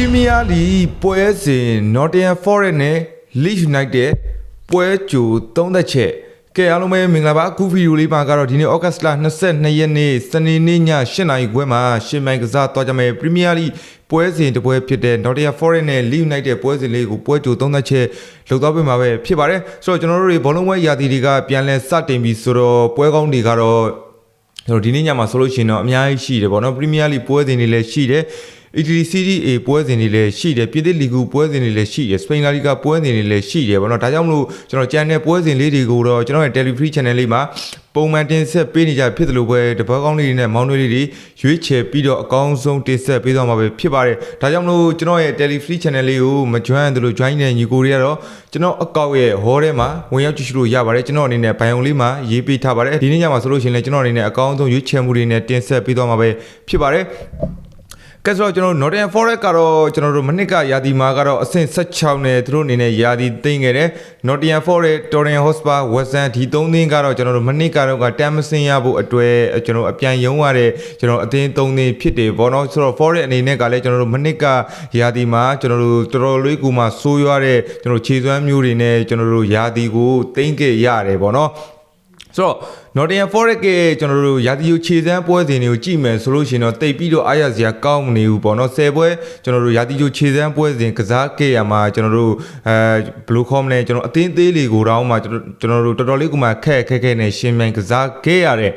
Premier League ပွဲစဉ် Nottingham Forest နဲ့ Leeds United ပွဲကြိုသုံးသက်ချက်ကဲအားလုံးပဲမင်္ဂလာပါအခုဗီဒီယိုလေးမှာကတော့ဒီနေ့ဩဂတ်စ်လ22ရက်နေ့စနေနေ့ည8:00နာရီခွဲမှာရှင်မိုင်ကစားသွားကြမယ် Premier League ပွဲစဉ်တစ်ပွဲဖြစ်တဲ့ Nottingham Forest နဲ့ Leeds United ပွဲစဉ်လေးကိုပွဲကြိုသုံးသက်ချက်လုပ်သွားပေးမှာပဲဖြစ်ပါတယ်ဆိုတော့ကျွန်တော်တို့တွေဘောလုံးပွဲရာသီတွေကပြန်လဲစတင်ပြီဆိုတော့ပွဲကောင်းတွေကတော့ကျွန်တော်ဒီနေ့ညမှာဆိုလို့ရှိရင်တော့အများကြီးရှိတယ်ပေါ့နော် Premier League ပွဲစဉ်တွေလည်းရှိတယ်Italy Serie A ပွဲစဉ်တွေလည်းရှိတယ်ပြည်သစ်လီဂူပွဲစဉ်တွေလည်းရှိတယ် Spain La Liga ပွဲစဉ်တွေလည်းရှိတယ်ပေါ့နော်ဒါကြောင့်မလို့ကျွန်တော် channel ပွဲစဉ်လေးတွေကိုတော့ကျွန်တော်ရဲ့ Telefree channel လေးမှာပုံမှန်တင်ဆက်ပေးနေကြဖြစ်တယ်လို့ပဲတပတ်ကောင်းလေးတွေနဲ့မောင်းနှွေးလေးတွေရွေးချယ်ပြီးတော့အကောင်းဆုံးတင်ဆက်ပေးသွားမှာပဲဖြစ်ပါတယ်ဒါကြောင့်မလို့ကျွန်တော်ရဲ့ Telefree channel လေးကိုမ join တယ်လို့ join တဲ့ညီကိုတွေကတော့ကျွန်တော်အကောက်ရဲ့ဟောထဲမှာဝင်ရောက်ကြည့်ရှုလို့ရပါတယ်ကျွန်တော်အနေနဲ့ဘိုင်ယုံလေးမှာရေးပေးထားပါတယ်ဒီနေ့ညမှာဆိုလို့ရှိရင်လည်းကျွန်တော်အနေနဲ့အကောင်းဆုံးရွေးချယ်မှုတွေနဲ့တင်ဆက်ပေးသွားမှာပဲဖြစ်ပါတယ်ကဲဆိုတော့ကျွန်တော် Nottingham Forest ကတော့ကျွန်တော်တို့မနစ်ကရာသီမှာကတော့အဆင့်16နဲ့သူတို့အနေနဲ့ရာသီသိမ်းခဲ့တယ် Nottingham Forest, Tottenham Hotspur, West Ham ဒီ3သင်းကတော့ကျွန်တော်တို့မနစ်ကတော့တမ်းမစင်းရဖို့အတွက်ကျွန်တော်အပြန်ရုံးရတဲ့ကျွန်တော်အသင်း3သင်းဖြစ်တယ်ပေါ့နော်ဆိုတော့ Forest အနေနဲ့ကလည်းကျွန်တော်တို့မနစ်ကရာသီမှာကျွန်တော်တို့တော်တော်လေးကူမှဆိုးရွားတဲ့ကျွန်တော်ခြေစွမ်းမျိုးတွေနဲ့ကျွန်တော်တို့ရာသီကိုသိမ်းခဲ့ရတယ်ပေါ့နော်ဆိုတော့ Nottingham Forest ကကျွန်တော်တို့ရာသီခြေစမ်းပွဲစဉ်တွေကိုကြည့်မယ်ဆိုလို့ရှိရင်တော့တိတ်ပြီးတော့အားရစရာကောင်းမနေဘူးပေါ့နော်10ပွဲကျွန်တော်တို့ရာသီခြေစမ်းပွဲစဉ်ကစားခဲ့ရမှာကျွန်တော်တို့ဘလူးခေါမနဲ့ကျွန်တော်အသင်းသေးလေးကိုတောင်းမှကျွန်တော်တို့တော်တော်လေးကမှခက်နဲ့ရှင်မြန်ကစားခဲ့ရတဲ့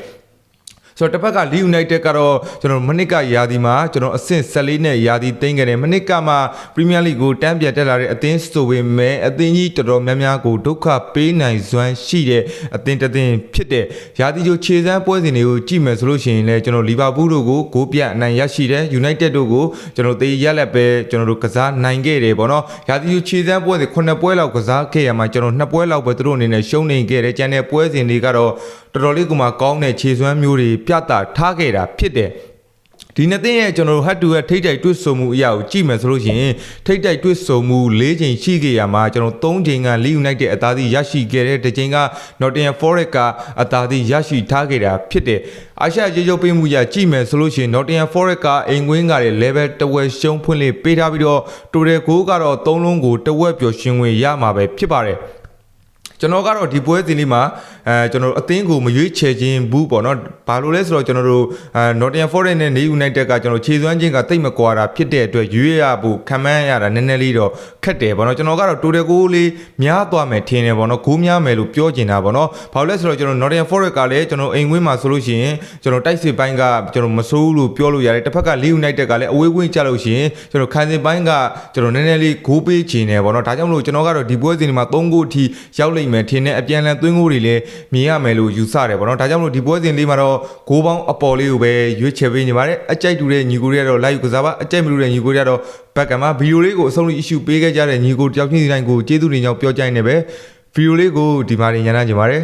ဆိုတော့တစ်ဖက်က Leeds United ကတော့ကျွန်တော်မနစ်ကရာသီမှာကျွန်တော်အဆင့်14နဲ့ရာသီသိမ်းခဲ့တယ်မနစ်ကမှ Premier League ကိုတန်းပြန်တက်လာတဲ့အသင်းဆိုပေမဲ့အသင်းကြီးတော်တော်များများကိုဒုက္ခပေးနိုင်စွမ်းရှိတဲ့အသင်းတစ်သင်းဖြစ်တဲ့ရာသီခြေစမ်းပွဲစဉ်တွေကိုကြည့်မယ်ဆိုလို့ရှိရင်လည်းကျွန်တော်လီဗာပူးတို့ကိုဂိုးပြအနိုင်ရရှိတယ် United တို့ကိုကျွန်တော်သေရက်လက်ပဲကျွန်တော်တို့ကစားနိုင်ခဲ့တယ်ပေါ့နော်ရာသီခြေစမ်းပွဲစဉ်9ပွဲလောက်ကစားခဲ့ရမှာကျွန်တော်2ပွဲလောက်ပဲသူတို့အနေနဲ့ရှုံးနေခဲ့တယ်ကျန်တဲ့ပွဲစဉ်တွေကတော့တော်တော်လေးကမှကောင်းတဲ့ခြေစွမ်းမျိုးတွေပြသထားခဲ့တာဖြစ်တယ်ဒီနှစ်သင်းရဲ့ကျွန်တော်တို့ head to head ထိပ်တိုက်တွေ့ဆုံမှုအရာကိုကြည့်မယ်ဆိုလို့ရှိရင်ထိပ်တိုက်တွေ့ဆုံမှု၄ချိန်ရှိခဲ့ရမှာကျွန်တော်3ချိန်က Leeds United အသာစီးရရှိခဲ့တဲ့တစ်ချိန်က Nottingham Forest ကအသာစီးရရှိထားခဲ့တာဖြစ်တယ်အာရှရေရုပ်ပေးမှုရကြည့်မယ်ဆိုလို့ရှိရင် Nottingham Forest ကအိမ်ကွင်းကလည်း level တဝက်ရှုံးဖွင့်လေးပေးထားပြီးတော့ total goal ကတော့3လုံးကိုတဝက်ပျော်ရွှင်ဝင်ရမှာပဲဖြစ်ပါတယ်ကျွန်တော်ကတော့ဒီပွဲစဉ်လေးမှာကျွန်တော်အသင်းကိုမရွေးချယ်ခြင်းဘူးပေါ့နော်ဘာလို့လဲဆိုတော့ကျွန်တော်တို့Nottingham Forest နဲ့ Leeds United ကကျွန်တော်ခြေစွမ်းချင်းကတိတ်မကွာတာဖြစ်တဲ့အတွက်ရွေးရဖို့ခံမှန်းရတာနည်းနည်းလေးတော့ခက်တယ်ပေါ့နော်ကျွန်တော်ကတော့ total goal လေးများသွားမယ်ထင်တယ်ပေါ့နော်ဂိုးများမယ်လို့ပြောချင်တာပေါ့နော်ဘာလို့လဲဆိုတော့ကျွန်တော် Nottingham Forest ကလည်းကျွန်တော်အိမ်ဝင်းမှာဆိုလို့ရှိရင်ကျွန်တော်တိုက်စစ်ပိုင်းကကျွန်တော်မစိုးလို့ပြောလို့ရတယ်တစ်ဖက်က Leeds United ကလည်းအဝေးဝင်းကြလို့ရှိရင်ကျွန်တော်ခံစစ်ပိုင်းကကျွန်တော်နည်းနည်းလေးဂိုးပေးချင်တယ်ပေါ့နော်ဒါကြောင့်မလို့ကျွန်တော်ကတော့ဒီပွဲစဉ်ဒီမှာ3ဂိုးအထိရောက်လိမ့်မယ်ထင်တဲ့အပြန်လည်သွင်းဂိုးတွေလည်းမြင်ရမယ်လို့ယူဆတယ်ပေါ့နော်ဒါကြောင့်မလို့ဒီပွဲစဉ်လေးမှာတော့ဂိုးပေါင်းအပေါ်လေးကိုပဲရွေးချယ်ပေးနေပါတယ်အကြိုက်တူတဲ့ညီကိုတွေကတော့ live ကစားပါအကြိုက်မတူတဲ့ညီကိုတွေကတော့ဘက်ကမှာဗီဒီယိုလေးကိုအဆုံးထိ issue ပေးခဲ့ကြတဲ့ညီကိုတယောက်ချင်းစီတိုင်းကိုကျေးဇူးတင်ကြောင်းပြောကြိုင်းနေပဲဗီဒီယိုလေးကိုဒီမှာညံ့ကြပါတယ်